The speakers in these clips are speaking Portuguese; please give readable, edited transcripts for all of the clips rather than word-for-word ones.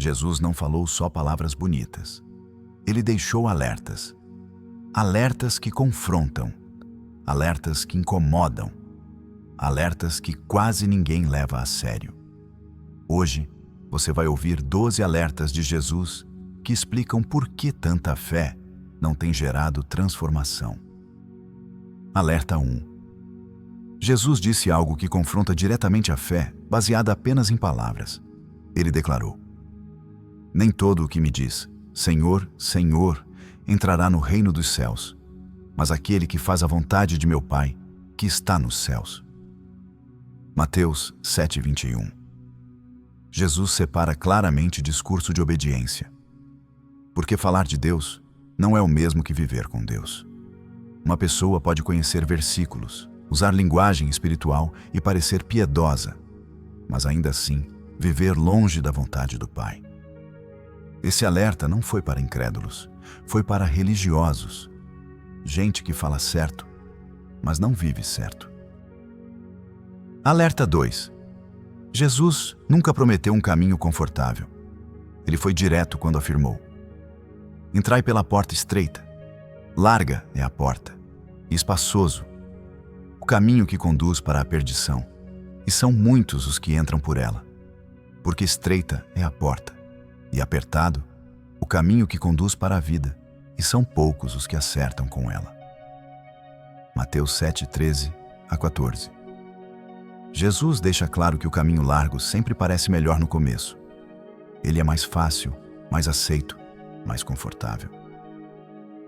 Jesus não falou só palavras bonitas. Ele deixou alertas. Alertas que confrontam. Alertas que incomodam. Alertas que quase ninguém leva a sério. Hoje, você vai ouvir 12 alertas de Jesus que explicam por que tanta fé não tem gerado transformação. Alerta 1. Jesus disse algo que confronta diretamente a fé, baseada apenas em palavras. Ele declarou: "Nem todo o que me diz, Senhor, Senhor, entrará no reino dos céus, mas aquele que faz a vontade de meu Pai, que está nos céus." Mateus 7:21. Jesus separa claramente discurso de obediência. Porque falar de Deus não é o mesmo que viver com Deus. Uma pessoa pode conhecer versículos, usar linguagem espiritual e parecer piedosa, mas ainda assim viver longe da vontade do Pai. Esse alerta não foi para incrédulos, foi para religiosos, gente que fala certo, mas não vive certo. Alerta 2. Jesus nunca prometeu um caminho confortável. Ele foi direto quando afirmou: "Entrai pela porta estreita. Larga é a porta, e espaçoso o caminho que conduz para a perdição, e são muitos os que entram por ela. Porque estreita é a porta, e apertado o caminho que conduz para a vida, e são poucos os que acertam com ela." Mateus 7:13-14. Jesus deixa claro que o caminho largo sempre parece melhor no começo. Ele é mais fácil, mais aceito, mais confortável.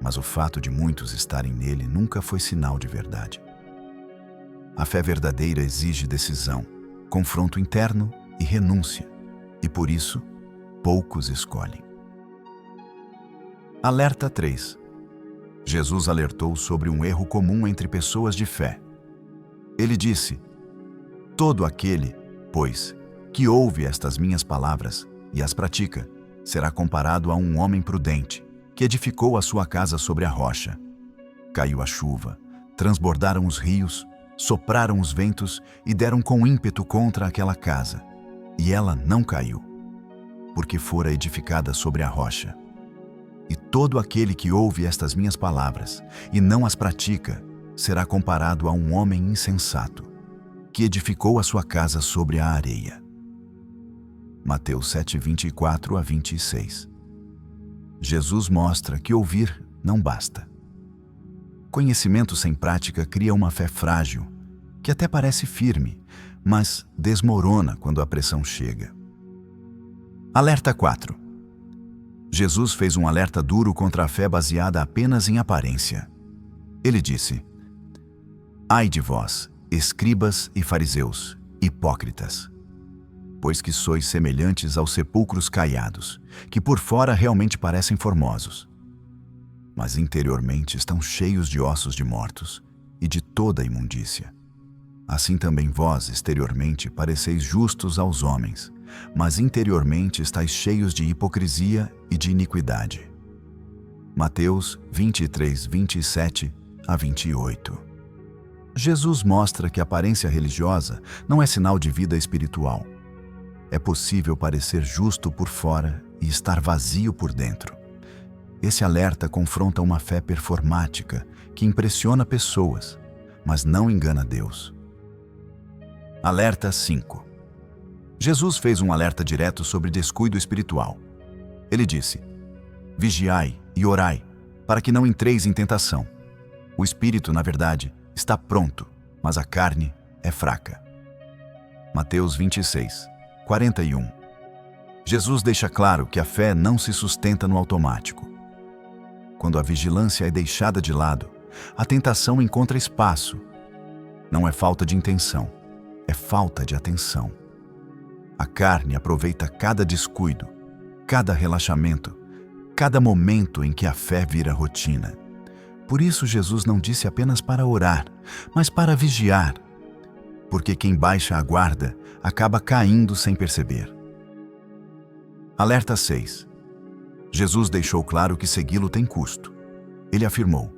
Mas o fato de muitos estarem nele nunca foi sinal de verdade. A fé verdadeira exige decisão, confronto interno e renúncia, e por isso, poucos escolhem. Alerta 3. Jesus alertou sobre um erro comum entre pessoas de fé. Ele disse: "Todo aquele, pois, que ouve estas minhas palavras e as pratica, será comparado a um homem prudente, que edificou a sua casa sobre a rocha. Caiu a chuva, transbordaram os rios, sopraram os ventos e deram com ímpeto contra aquela casa, e ela não caiu, porque fora edificada sobre a rocha. E todo aquele que ouve estas minhas palavras e não as pratica, será comparado a um homem insensato, que edificou a sua casa sobre a areia." Mateus 7:24-26. Jesus mostra que ouvir não basta. Conhecimento sem prática cria uma fé frágil, que até parece firme, mas desmorona quando a pressão chega. Alerta 4. Jesus fez um alerta duro contra a fé baseada apenas em aparência. Ele disse: "Ai de vós, escribas e fariseus, hipócritas, pois que sois semelhantes aos sepulcros caiados, que por fora realmente parecem formosos, mas interiormente estão cheios de ossos de mortos e de toda a imundícia. Assim também vós, exteriormente, pareceis justos aos homens, mas interiormente estáis cheios de hipocrisia e de iniquidade." Mateus 23:27-28. Jesus mostra que a aparência religiosa não é sinal de vida espiritual. É possível parecer justo por fora e estar vazio por dentro. Esse alerta confronta uma fé performática que impressiona pessoas, mas não engana Deus. Alerta 5. Jesus fez um alerta direto sobre descuido espiritual. Ele disse: "Vigiai e orai, para que não entreis em tentação. O espírito, na verdade, está pronto, mas a carne é fraca." Mateus 26:41. Jesus deixa claro que a fé não se sustenta no automático. Quando a vigilância é deixada de lado, a tentação encontra espaço. Não é falta de intenção, é falta de atenção. A carne aproveita cada descuido, cada relaxamento, cada momento em que a fé vira rotina. Por isso Jesus não disse apenas para orar, mas para vigiar, porque quem baixa a guarda acaba caindo sem perceber. Alerta 6. Jesus deixou claro que segui-lo tem custo. Ele afirmou: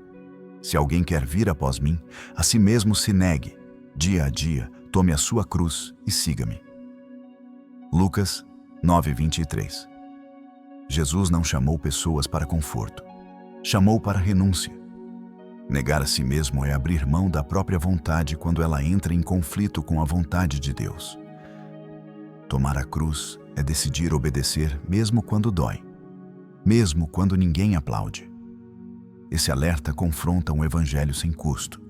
"Se alguém quer vir após mim, a si mesmo se negue, dia a dia, tome a sua cruz e siga-me." Lucas 9:23. Jesus não chamou pessoas para conforto. Chamou para renúncia. Negar a si mesmo é abrir mão da própria vontade quando ela entra em conflito com a vontade de Deus. Tomar a cruz é decidir obedecer mesmo quando dói, mesmo quando ninguém aplaude. Esse alerta confronta um evangelho sem custo,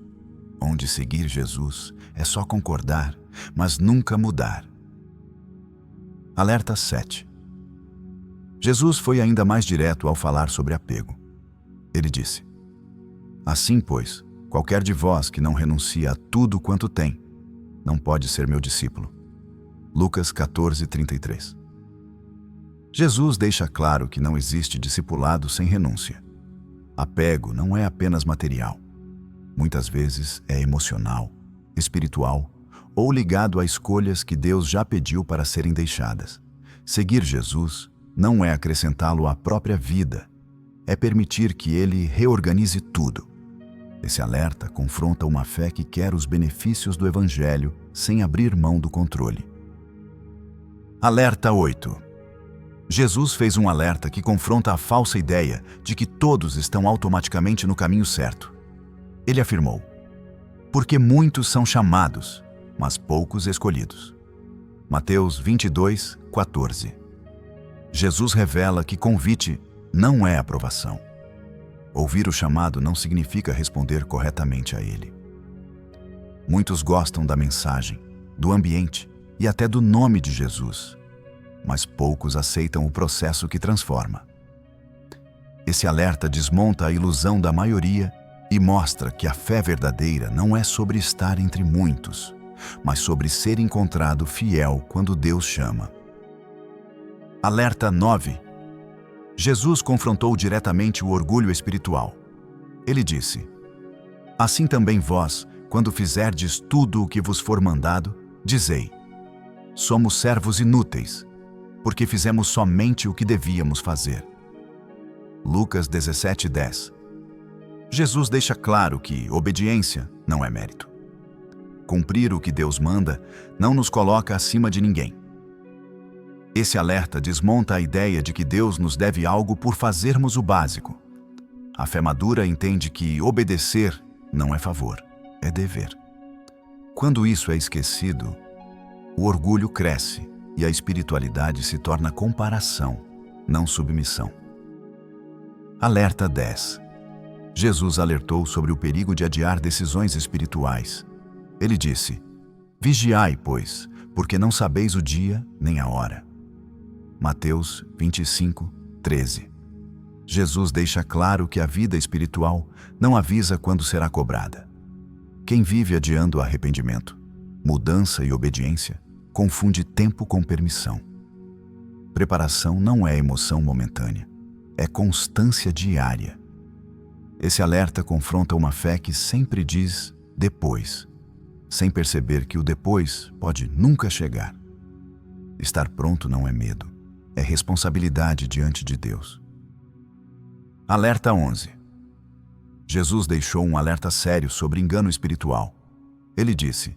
onde seguir Jesus é só concordar, mas nunca mudar. Alerta 7. Jesus foi ainda mais direto ao falar sobre apego. Ele disse: assim, pois, qualquer de vós que não renuncia a tudo quanto tem, não pode ser meu discípulo. Lucas 14:33. Jesus deixa claro que não existe discipulado sem renúncia. Apego não é apenas material. Muitas vezes é emocional, espiritual ou ligado a escolhas que Deus já pediu para serem deixadas. Seguir Jesus não é acrescentá-lo à própria vida, é permitir que Ele reorganize tudo. Esse alerta confronta uma fé que quer os benefícios do Evangelho sem abrir mão do controle. Alerta 8. Jesus fez um alerta que confronta a falsa ideia de que todos estão automaticamente no caminho certo. Ele afirmou: porque muitos são chamados, mas poucos escolhidos. Mateus 22:14. Jesus revela que convite não é aprovação. Ouvir o chamado não significa responder corretamente a ele. Muitos gostam da mensagem, do ambiente e até do nome de Jesus, mas poucos aceitam o processo que transforma. Esse alerta desmonta a ilusão da maioria e mostra que a fé verdadeira não é sobre estar entre muitos, mas sobre ser encontrado fiel quando Deus chama. Alerta 9. Jesus confrontou diretamente o orgulho espiritual. Ele disse: assim também vós, quando fizerdes tudo o que vos for mandado, dizei: somos servos inúteis, porque fizemos somente o que devíamos fazer. Lucas 17:10. Jesus deixa claro que obediência não é mérito. Cumprir o que Deus manda não nos coloca acima de ninguém. Esse alerta desmonta a ideia de que Deus nos deve algo por fazermos o básico. A fé madura entende que obedecer não é favor, é dever. Quando isso é esquecido, o orgulho cresce e a espiritualidade se torna comparação, não submissão. Alerta 10. Jesus alertou sobre o perigo de adiar decisões espirituais. Ele disse: vigiai, pois, porque não sabeis o dia nem a hora. Mateus 25:13. Jesus deixa claro que a vida espiritual não avisa quando será cobrada. Quem vive adiando arrependimento, mudança e obediência, confunde tempo com permissão. Preparação não é emoção momentânea, é constância diária. Esse alerta confronta uma fé que sempre diz depois, sem perceber que o depois pode nunca chegar. Estar pronto não é medo, é responsabilidade diante de Deus. Alerta 11. Jesus deixou um alerta sério sobre engano espiritual. Ele disse: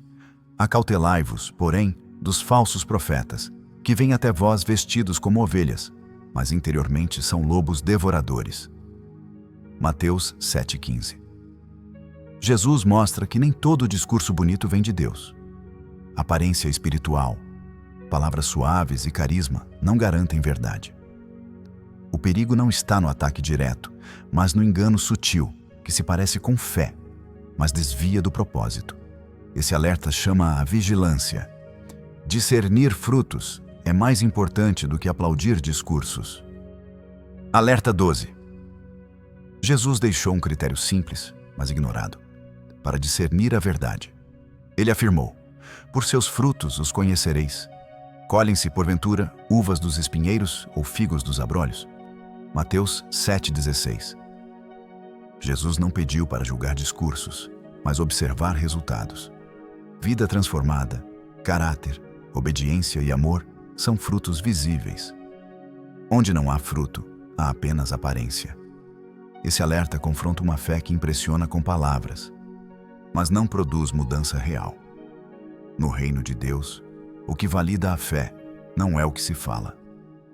acautelai-vos, porém, dos falsos profetas, que vêm até vós vestidos como ovelhas, mas interiormente são lobos devoradores. Mateus 7:15. Jesus mostra que nem todo discurso bonito vem de Deus. Aparência espiritual, palavras suaves e carisma não garantem verdade. O perigo não está no ataque direto, mas no engano sutil, que se parece com fé, mas desvia do propósito. Esse alerta chama a vigilância. Discernir frutos é mais importante do que aplaudir discursos. Alerta 12. Jesus deixou um critério simples, mas ignorado, para discernir a verdade. Ele afirmou: por seus frutos os conhecereis. Colhem-se, porventura, uvas dos espinheiros ou figos dos abrolhos? Mateus 7:16. Jesus não pediu para julgar discursos, mas observar resultados. Vida transformada, caráter, obediência e amor são frutos visíveis. Onde não há fruto, há apenas aparência. Esse alerta confronta uma fé que impressiona com palavras, mas não produz mudança real. No reino de Deus, o que valida a fé não é o que se fala,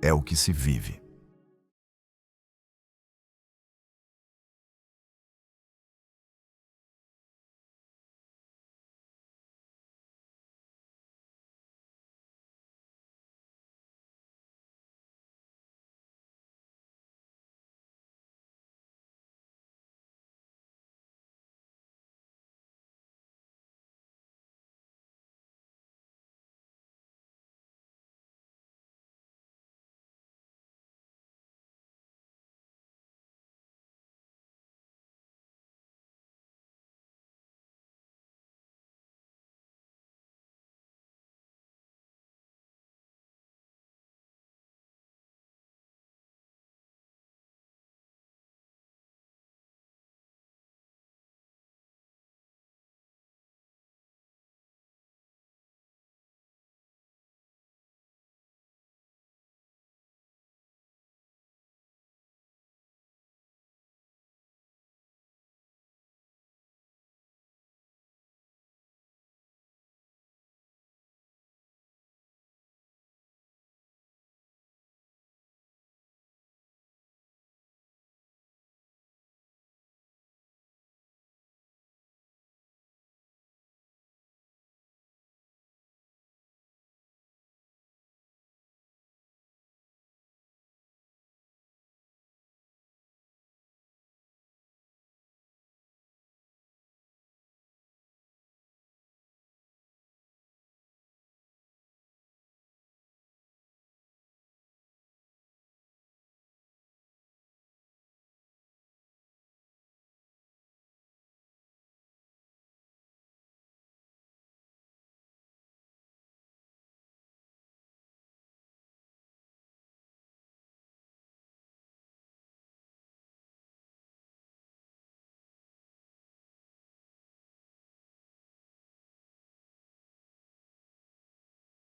é o que se vive.